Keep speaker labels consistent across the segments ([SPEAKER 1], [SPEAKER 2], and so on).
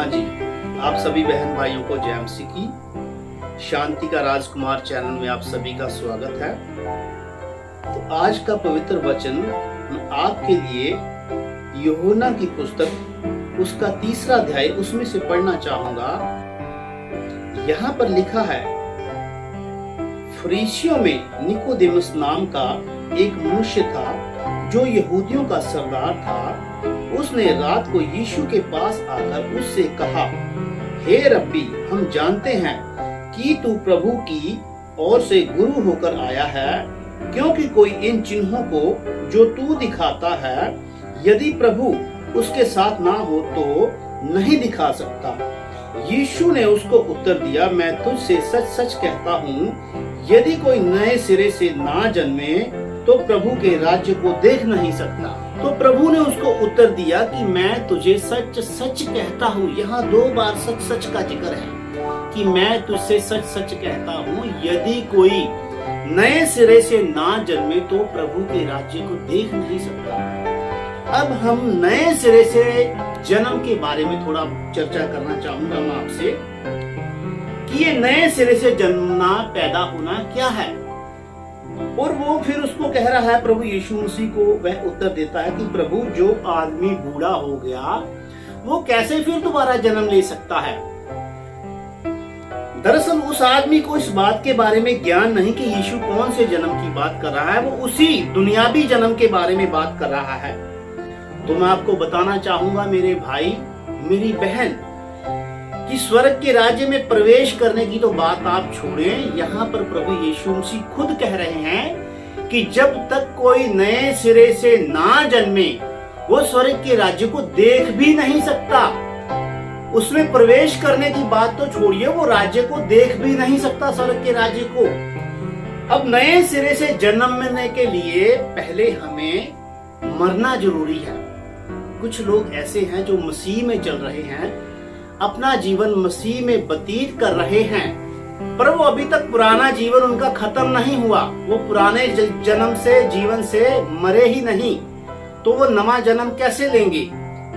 [SPEAKER 1] हाँ जी, आप सभी बहन भाइयों को जय मसीह की शांति का राजकुमार चैनल में आप सभी का स्वागत है। तो आज का पवित्र वचन मैं आपके लिए यूहन्ना की पुस्तक उसका 3रा अध्याय उसमें से पढ़ना चाहूंगा। यहाँ पर लिखा है, फरीसियों में निकोदेमुस नाम का एक मनुष्य था जो यहूदियों का सरदार था। उसने रात को यीशु के पास आकर उससे कहा, हे रब्बी, हम जानते हैं कि तू प्रभु की ओर से गुरु होकर आया है, क्योंकि कोई इन चिन्हों को जो तू दिखाता है, यदि प्रभु उसके साथ ना हो तो नहीं दिखा सकता। यीशु ने उसको उत्तर दिया, मैं तुझसे सच सच कहता हूँ, यदि कोई नए सिरे से ना जन्मे तो प्रभु के राज्य को देख नहीं सकता। तो प्रभु ने उसको उत्तर दिया कि मैं तुझे सच सच कहता हूँ। यहाँ 2 बार सच सच का जिक्र है कि मैं तुझसे सच सच कहता हूँ, यदि कोई नए सिरे से ना जन्मे तो प्रभु के राज्य को देख नहीं सकता। अब हम नए सिरे से जन्म के बारे में थोड़ा चर्चा करना चाहूंगा मैं आपसे कि ये नए सिरे से जन्मना, पैदा होना क्या है। और वो फिर उसको कह रहा है, प्रभु यीशु मसीह को वह उत्तर देता है कि प्रभु, जो आदमी बूढ़ा हो गया वो कैसे फिर दोबारा जन्म ले सकता है। दरअसल उस आदमी को इस बात के बारे में ज्ञान नहीं कि यीशु कौन से जन्म की बात कर रहा है। वो उसी दुनियावी जन्म के बारे में बात कर रहा है। तो मैं आपको बताना चाहूंगा मेरे भाई मेरी बहन कि स्वर्ग के राज्य में प्रवेश करने की तो बात आप छोड़ें, यहाँ पर प्रभु यीशु मसीह खुद कह रहे हैं कि जब तक कोई नए सिरे से ना जन्मे वो स्वर्ग के राज्य को देख भी नहीं सकता। उसमें प्रवेश करने की बात तो छोड़िए, वो राज्य को देख भी नहीं सकता, स्वर्ग के राज्य को। अब नए सिरे से जन्मने के लिए पहले हमें मरना जरूरी है। कुछ लोग ऐसे हैं जो मसीह में चल रहे हैं, अपना जीवन मसीह में व्यतीत कर रहे हैं, पर वो अभी तक पुराना जीवन उनका खत्म नहीं हुआ। वो पुराने जन्म से जीवन से मरे ही नहीं, तो वो नवा जन्म कैसे लेंगे।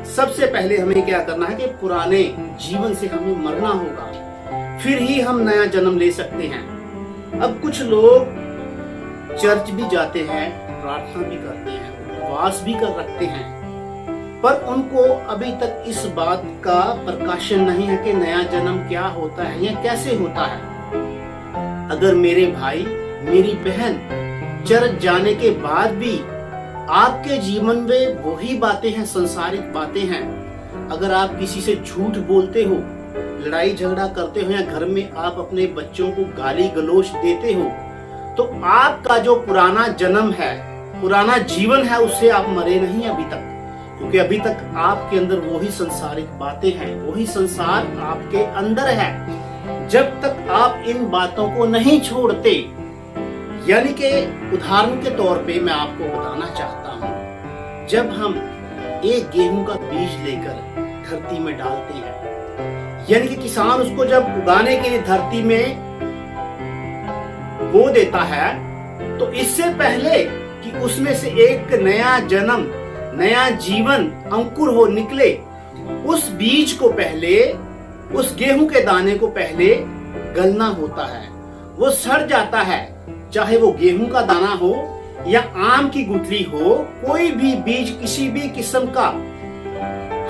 [SPEAKER 1] सबसे पहले हमें क्या करना है कि पुराने जीवन से हमें मरना होगा, फिर ही हम नया जन्म ले सकते हैं। अब कुछ लोग चर्च भी जाते हैं, प्रार्थना भी करते हैं, उपवास भी कर रखते हैं, पर उनको अभी तक इस बात का प्रकाशन नहीं है कि नया जन्म क्या होता है या कैसे होता है। अगर मेरे भाई मेरी बहन चर्च जाने के बाद भी आपके जीवन में वही बातें हैं, संसारिक बातें हैं, अगर आप किसी से झूठ बोलते हो, लड़ाई झगड़ा करते हो, या घर में आप अपने बच्चों को गाली गलौज देते हो, तो आपका जो पुराना जन्म है, पुराना जीवन है, उससे आप मरे नहीं अभी तक। क्योंकि अभी तक आपके अंदर वही संसारिक बातें हैं, वही संसार आपके अंदर है। जब तक आप इन बातों को नहीं छोड़ते, यानी कि उदाहरण के तौर पे मैं आपको बताना चाहता हूँ, जब हम एक गेहूं का बीज लेकर धरती में डालते हैं, यानी कि किसान उसको जब उगाने के लिए धरती में बो देता है, तो इससे पहले कि उसमें से एक नया जन्म, नया जीवन अंकुर हो निकले, उस बीज को पहले, उस गेहूं के दाने को पहले गलना होता है। वो सड़ जाता है, चाहे वो गेहूं का दाना हो या आम की गुठली हो, कोई भी बीज किसी भी किस्म का।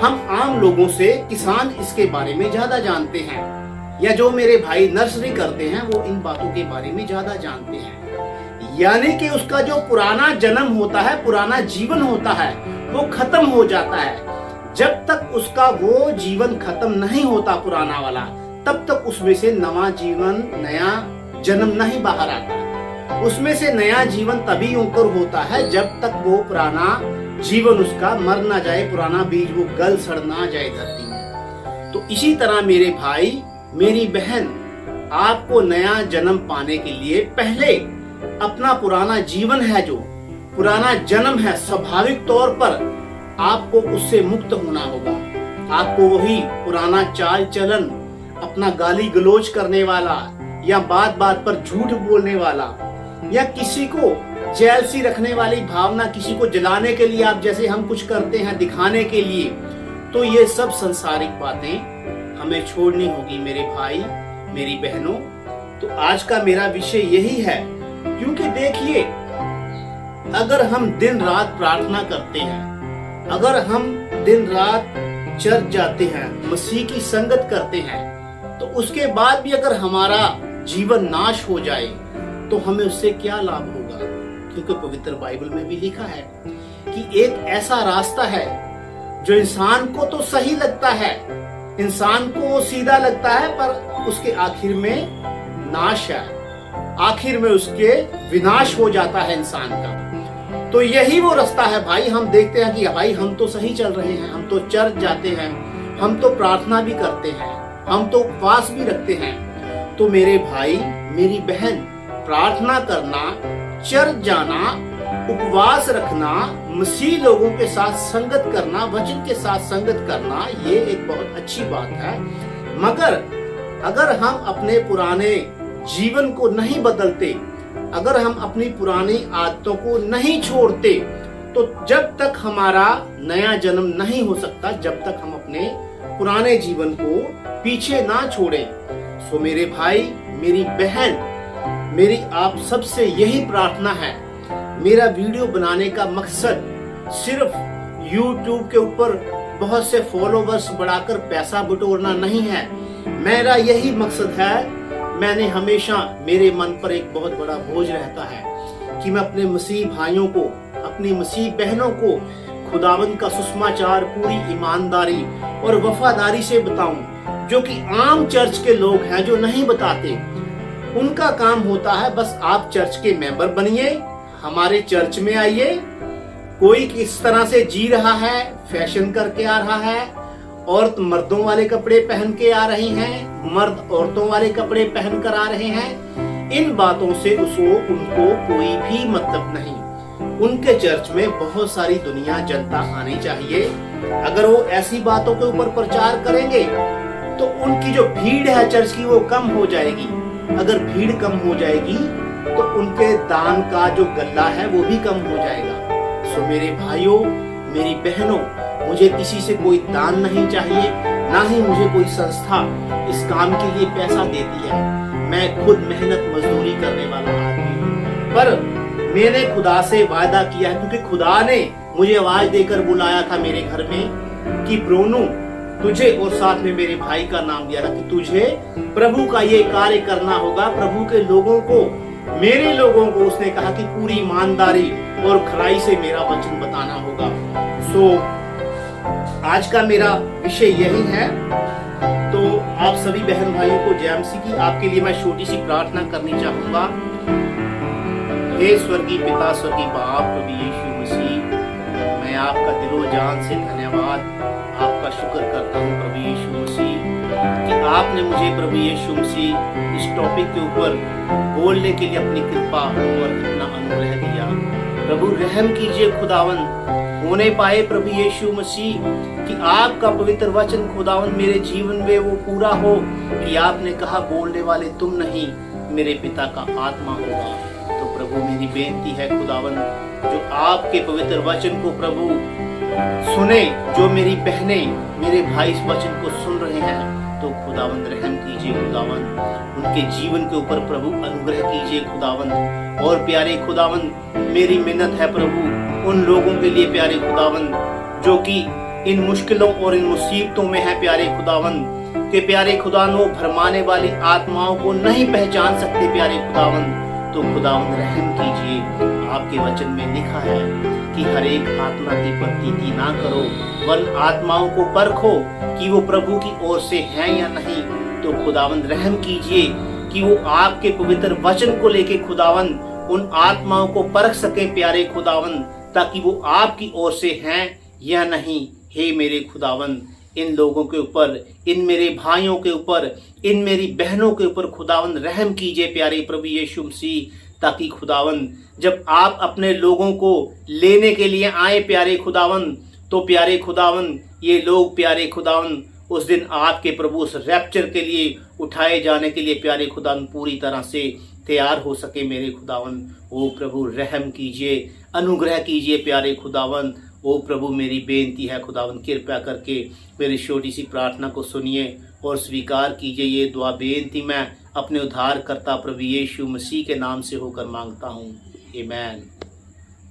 [SPEAKER 1] हम आम लोगों से, किसान इसके बारे में ज्यादा जानते हैं, या जो मेरे भाई नर्सरी करते हैं वो इन बातों के बारे में ज्यादा जानते हैं। यानी कि उसका जो पुराना जन्म होता है, पुराना जीवन होता है, वो खत्म हो जाता है। जब तक उसका वो जीवन खत्म नहीं होता पुराना वाला, तब तक उसमें से नवा जीवन, नया जन्म नहीं बाहर आता। उसमें से नया जीवन तभी अंकुर होता है जब तक वो पुराना जीवन उसका मर ना जाए, पुराना बीज वो गल सड़ ना जाए धरती में। तो इसी तरह मेरे भाई मेरी बहन, आपको नया जन्म पाने के लिए पहले अपना पुराना जीवन है, जो पुराना जन्म है, स्वाभाविक तौर पर आपको उससे मुक्त होना होगा। आपको वही पुराना चाल चलन, अपना गाली गलौज करने वाला, या बात बात पर झूठ बोलने वाला, या किसी को जेलसी रखने वाली भावना, किसी को जलाने के लिए आप जैसे हम कुछ करते हैं दिखाने के लिए, तो ये सब संसारिक बातें हमें छोड़नी होगी मेरे भाई मेरी बहनों। तो आज का मेरा विषय यही है, क्योंकि देखिए अगर हम दिन रात प्रार्थना करते हैं, अगर हम दिन रात चर्च जाते हैं, मसीह की संगत करते हैं, तो उसके बाद भी अगर हमारा जीवन नाश हो जाए तो हमें उससे क्या लाभ होगा? क्योंकि पवित्र बाइबल में भी लिखा है कि एक ऐसा रास्ता है जो इंसान को तो सही लगता है, इंसान को सीधा लगता है, पर उसके आखिर में नाश है, आखिर में उसके विनाश हो जाता है इंसान का। तो यही वो रास्ता है भाई। हम देखते हैं कि भाई हम तो सही चल रहे हैं, हम तो चर्च जाते हैं, हम तो प्रार्थना भी करते हैं, हम तो उपवास भी रखते हैं। तो मेरे भाई मेरी बहन, प्रार्थना करना, चर्च जाना, उपवास रखना, मसीह लोगों के साथ संगत करना, वचन के साथ संगत करना, ये एक बहुत अच्छी बात है। मगर अगर हम अपने पुराने जीवन को नहीं बदलते, अगर हम अपनी पुरानी आदतों को नहीं छोड़ते, तो जब तक हमारा नया जन्म नहीं हो सकता, जब तक हम अपने पुराने जीवन को पीछे ना छोड़ें। सो मेरे भाई मेरी बहन, मेरी आप सबसे यही प्रार्थना है। मेरा वीडियो बनाने का मकसद सिर्फ YouTube के ऊपर बहुत से फॉलोवर्स बढ़ाकर पैसा बटोरना नहीं है। मेरा यही मकसद है। मैंने हमेशा, मेरे मन पर एक बहुत बड़ा बोझ रहता है कि मैं अपने मसीह भाइयों को, अपनी मसीह बहनों को खुदावंद का सुसमाचार पूरी ईमानदारी और वफादारी से बताऊं, जो कि आम चर्च के लोग हैं जो नहीं बताते। उनका काम होता है बस आप चर्च के मेंबर बनिए, हमारे चर्च में आइए। कोई किस तरह से जी रहा है, फैशन करके आ रहा है, औरत मर्दों वाले कपड़े पहन के आ रही हैं, मर्द औरतों वाले कपड़े पहन कर आ रहे हैं, इन बातों से उनको कोई भी मतलब नहीं। उनके चर्च में बहुत सारी दुनिया, जनता आनी चाहिए। अगर वो ऐसी बातों के ऊपर प्रचार करेंगे तो उनकी जो भीड़ है चर्च की वो कम हो जाएगी। अगर भीड़ कम हो जाएगी तो उनके दान का जो गल्ला है वो भी कम हो जाएगा। सो मेरे भाइयों मेरी बहनों, मुझे किसी से कोई दान नहीं चाहिए, ना ही मुझे कोई संस्था इस काम के लिए पैसा देती है। मैं खुद मेहनत मजदूरी करने वाला आदमी हूँ। पर मैंने खुदा से वादा किया है, क्योंकि खुदा ने मुझे आवाज देकर बुलाया था मेरे घर में कि ब्रोनू, तुझे और साथ में मेरे भाई का नाम दिया था कि तुझे प्रभु का ये कार्य करना होगा। प्रभु के लोगों को, मेरे लोगों को उसने कहा कि पूरी ईमानदारी और खराई से मेरा वचन बताना होगा। सो आज का मेरा विषय यही है। तो आप सभी बहन भाइयों को जय मसीह की। आपके लिए मैं छोटी सी प्रार्थना करनी चाहूंगा। हे स्वर्गीय पिता, स्वर्गीय बाप, प्रभु यीशु मसीह, मैं आपका दिलो जान से धन्यवाद, आपका शुक्र करता हूँ प्रभु यीशु मसीह कि आपने मुझे प्रभु यीशु मसीह इस टॉपिक के ऊपर बोलने के लिए अपनी कृपा और अपना अनुग्रह दिया। प्रभु रहम कीजिए खुदावन, होने पाए प्रभु यीशु मसीह कि आपका पवित्र वचन खुदावन मेरे जीवन में वो पूरा हो कि आपने कहा बोलने वाले तुम नहीं, मेरे पिता का आत्मा होगा। तो प्रभु मेरी बेनती है खुदावन, जो आपके पवित्र वचन को प्रभु सुने, जो मेरी बहनें मेरे भाई इस वचन को सुन रहे हैं, तो खुदावंद रहम कीजिए खुदावंद, उनके जीवन के ऊपर प्रभु अनुग्रह कीजिए खुदावंद। और प्यारे खुदावंद मेरी मिन्नत है प्रभु उन लोगों के लिए प्यारे खुदावंद जो कि इन मुश्किलों और इन मुसीबतों में है प्यारे खुदावंद, के प्यारे खुदावंद वो भरमाने वाली आत्माओं को नहीं पहचान सकते प्यारे खुदावंद। तो खुदावंद रहम कीजिए। आपके वचन में लिखा है कि हर एक आत्मा की प्रतीति ना करो, वरन आत्माओं को परखो कि वो प्रभु की ओर से हैं या नहीं। तो खुदावंद रहम कीजिए कि वो आपके पवित्र वचन को लेके खुदावंद उन आत्माओं को परख सके प्यारे खुदावंद, ताकि वो आपकी ओर से हैं या नहीं। हे मेरे खुदावंद, इन लोगों के ऊपर, इन मेरे भाइयों के ऊपर, इन मेरी बहनों के ऊपर खुदावंद रहम कीजिए प्यारे प्रभु यीशु मसीह, ताकि खुदावंद जब आप अपने लोगों को लेने के लिए आए प्यारे खुदावंद, तो प्यारे खुदावंद ये लोग प्यारे खुदावंद उस दिन आपके प्रभु उस रैप्चर के लिए उठाए जाने के लिए प्यारे खुदावंद पूरी तरह से तैयार हो सके मेरे खुदावंद। ओ प्रभु रहम कीजिए, अनुग्रह कीजिए प्यारे खुदावंद, ओ प्रभु, मेरी बेनती है खुदावंद, कृपया करके मेरी छोटी सी प्रार्थना को सुनिए और स्वीकार कीजिए। ये दुआ बेनती मैं अपने उद्धारकर्ता प्रभु यीशु मसीह के नाम से होकर मांगता हूँ, आमीन।